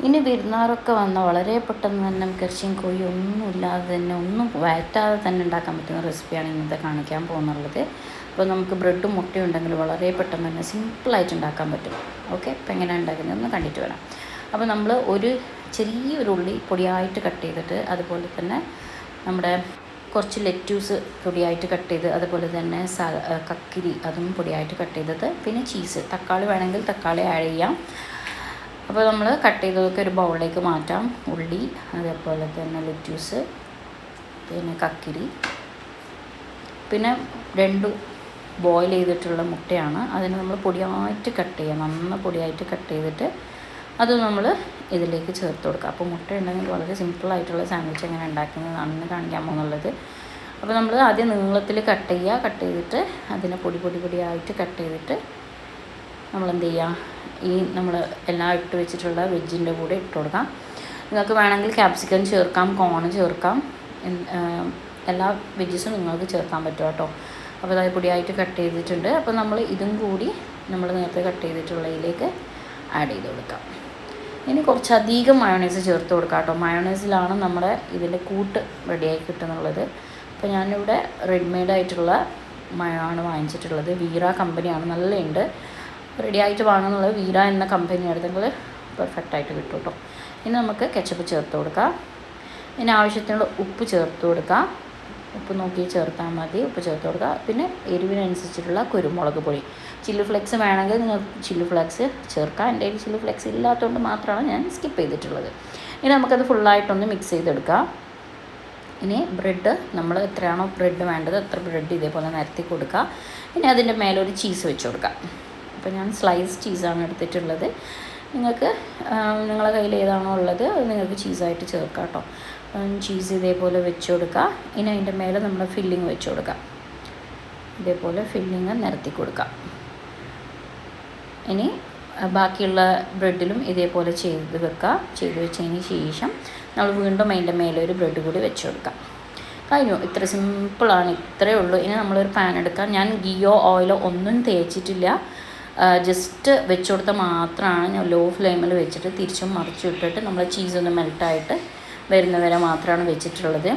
ഇനി വിരുന്നാരൊക്കെ വന്ന വളരെ പെട്ടെന്ന് തന്നെ ഇറച്ചിയും കോഴി ഒന്നുമില്ലാതെ തന്നെ ഒന്നും വയറ്റാതെ തന്നെ ഉണ്ടാക്കാൻ പറ്റുന്ന റെസിപ്പിയാണ് ഇന്നത്തെ കാണിക്കാൻ പോകുന്നുള്ളത്. അപ്പോൾ നമുക്ക് ബ്രെഡും മുട്ടയും ഉണ്ടെങ്കിൽ വളരെ പെട്ടെന്ന് തന്നെ സിമ്പിളായിട്ട് ഉണ്ടാക്കാൻ പറ്റും. ഓക്കെ, അപ്പോൾ എങ്ങനെയാണ് ഉണ്ടാക്കുന്നത് ഒന്ന് കണ്ടിട്ട് വരാം. അപ്പോൾ നമ്മൾ ഒരു ചെറിയൊരു ഉള്ളി പൊടിയായിട്ട് കട്ട് ചെയ്തിട്ട്, അതുപോലെ തന്നെ നമ്മുടെ കുറച്ച് ലെറ്റ്യൂസ് പൊടിയായിട്ട് കട്ട് ചെയ്ത്, അതുപോലെ തന്നെ കക്കിരി അതും പൊടിയായിട്ട് കട്ട് ചെയ്തത്, പിന്നെ ചീസ്, തക്കാളി വേണമെങ്കിൽ തക്കാളി ആഡ് ചെയ്യാം. അപ്പോൾ നമ്മൾ കട്ട് ചെയ്തതൊക്കെ ഒരു ബൗളിലേക്ക് മാറ്റാം. ഉള്ളി, അതേപോലെ തന്നെ ലെറ്റ്യൂസ്, പിന്നെ കക്കിരി, പിന്നെ 2 ബോയിൽ ചെയ്തിട്ടുള്ള മുട്ടയാണ്. അതിന് നമ്മൾ പൊടിയായിട്ട് കട്ട് ചെയ്യാം, നന്നായി പൊടിയായിട്ട് കട്ട് ചെയ്തിട്ട് അത് നമ്മൾ ഇതിലേക്ക് ചേർത്ത് കൊടുക്കുക. അപ്പോൾ മുട്ട ഉണ്ടെങ്കിൽ വളരെ സിമ്പിളായിട്ടുള്ള സാൻഡ്വിച്ച് എങ്ങനെ ഉണ്ടാക്കുന്നതാണെന്ന് കാണിക്കാൻ പോകുന്നുള്ളത്. അപ്പോൾ നമ്മൾ ആദ്യം നീളത്തിൽ കട്ട് ചെയ്യുക. കട്ട് ചെയ്തിട്ട് അതിനെ പൊടിയായിട്ട് കട്ട് ചെയ്തിട്ട് നമ്മൾ എന്ത് ചെയ്യുക, ഈ നമ്മൾ എല്ലാം ഇട്ട് വെച്ചിട്ടുള്ള വെജിൻ്റെ കൂടെ ഇട്ട് കൊടുക്കാം. നിങ്ങൾക്ക് വേണമെങ്കിൽ ക്യാപ്സിക്കം ചേർക്കാം, കോൺ ചേർക്കാം, എല്ലാ വെജസും നിങ്ങൾക്ക് ചേർക്കാൻ പറ്റും കേട്ടോ. അപ്പോൾ അത് പൊടിയായിട്ട് കട്ട് ചെയ്തിട്ടുണ്ട്. അപ്പോൾ നമ്മൾ ഇതും കൂടി നമ്മൾ നേരത്തെ കട്ട് ചെയ്തിട്ടുള്ളതിലേക്ക് ആഡ് ചെയ്ത് കൊടുക്കാം. ഇനി കുറച്ചധികം മയോണൈസ് ചേർത്ത് കൊടുക്കാം കേട്ടോ. മയോണൈസിലാണ് നമ്മുടെ ഇതിൻ്റെ കൂട്ട് റെഡിയായി കിട്ടുന്നുള്ളത്. അപ്പോൾ ഞാനിവിടെ റെഡിമെയ്ഡ് ആയിട്ടുള്ള മയാണ് വാങ്ങിച്ചിട്ടുള്ളത്. വീറ കമ്പനിയാണ്, നല്ലതുണ്ട്. റെഡിയായിട്ട് വാങ്ങുന്നുള്ളത് വീറ എന്ന കമ്പനി എടുത്തെങ്കിൽ പെർഫെക്റ്റായിട്ട് കിട്ടും കേട്ടോ. ഇനി നമുക്ക് കെച്ചപ്പ് ചേർത്ത് കൊടുക്കാം. ഇനി ആവശ്യത്തിനുള്ള ഉപ്പ് ചേർത്ത് കൊടുക്കാം. ഉപ്പ് നോക്കി ചേർത്താൽ മതി, ഉപ്പ് ചേർത്ത് കൊടുക്കുക. പിന്നെ എരിവിനനുസരിച്ചിട്ടുള്ള കുരുമുളക് പൊടി, ചില്ലി ഫ്ലെക്സ് വേണമെങ്കിൽ നിങ്ങൾ ചില്ലി ഫ്ലെക്സ് ചേർക്കാം. എൻ്റെ കയ്യിൽ ചില്ലി ഫ്ലെക്സ് ഇല്ലാത്തതുകൊണ്ട് മാത്രമാണ് ഞാൻ സ്കിപ്പ് ചെയ്തിട്ടുള്ളത്. ഇനി നമുക്കത് ഫുള്ളായിട്ടൊന്ന് മിക്സ് ചെയ്തെടുക്കാം. ഇനി ബ്രെഡ്, നമ്മൾ എത്രയാണോ ബ്രെഡ് വേണ്ടത് അത്ര ബ്രെഡ് ഇതേപോലെ നിരത്തി കൊടുക്കുക. ഇനി അതിൻ്റെ മേലെ ഒരു ചീസ് വെച്ച് കൊടുക്കാം. അപ്പോൾ ഞാൻ സ്ലൈസ് ചീസാണ് എടുത്തിട്ടുള്ളത്. നിങ്ങൾക്ക് നിങ്ങളുടെ കയ്യിൽ ഏതാണോ ഉള്ളത് അത് നിങ്ങൾക്ക് ചീസായിട്ട് ചേർക്കാം കേട്ടോ. ചീസ് ഇതേപോലെ വെച്ച് കൊടുക്കുക. ഇനി അതിൻ്റെ മേലെ നമ്മൾ ഫില്ലിങ് വെച്ച് കൊടുക്കാം. ഇതേപോലെ ഫില്ലിങ് നിരത്തി കൊടുക്കാം. ഇനി ബാക്കിയുള്ള ബ്രെഡിലും ഇതേപോലെ ചെയ്ത് വെക്കുക. ചെയ്ത് വെച്ചതിന് ശേഷം നമ്മൾ വീണ്ടും അതിൻ്റെ മേലെ ഒരു ബ്രെഡ് കൂടി വെച്ച് കൊടുക്കാം. കഴിഞ്ഞു. ഇത്ര സിമ്പിളാണ്, ഇത്രയേ ഉള്ളൂ. ഇനി നമ്മളൊരു പാൻ എടുക്കാം. ഞാൻ ഗീയോ ഓയിലോ ഒന്നും തേച്ചിട്ടില്ല, ജസ്റ്റ് വെച്ച് കൊടുത്താൽ മാത്രമാണ്. ഞാൻ ലോ ഫ്ലെയിമിൽ വെച്ചിട്ട് തിരിച്ചും മറിച്ചും ഇട്ടിട്ട് നമ്മൾ ചീസൊന്ന് മെൽട്ടായിട്ട് വരുന്നവരെ മാത്രമാണ് വെച്ചിട്ടുള്ളത്.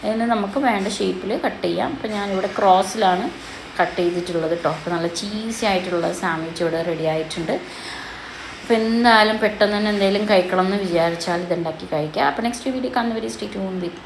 അതിന് നമുക്ക് വേണ്ട ഷേപ്പിൽ കട്ട് ചെയ്യാം. അപ്പോൾ ഞാനിവിടെ ക്രോസിലാണ് കട്ട് ചെയ്തിട്ടുള്ളത് കേട്ടോ. അപ്പോൾ നല്ല ചീസി ആയിട്ടുള്ള സാൻഡ്വിച്ച് ഇവിടെ റെഡി ആയിട്ടുണ്ട്. അപ്പോൾ എന്തായാലും പെട്ടെന്ന് തന്നെ എന്തെങ്കിലും കഴിക്കണം എന്ന് വിചാരിച്ചാൽ ഇതുണ്ടാക്കി കഴിക്കുക. അപ്പോൾ നെക്സ്റ്റ് വീഡിയോ കാണുന്നവരെ സ്റ്റേ ട്യൂൺ വിത്ത്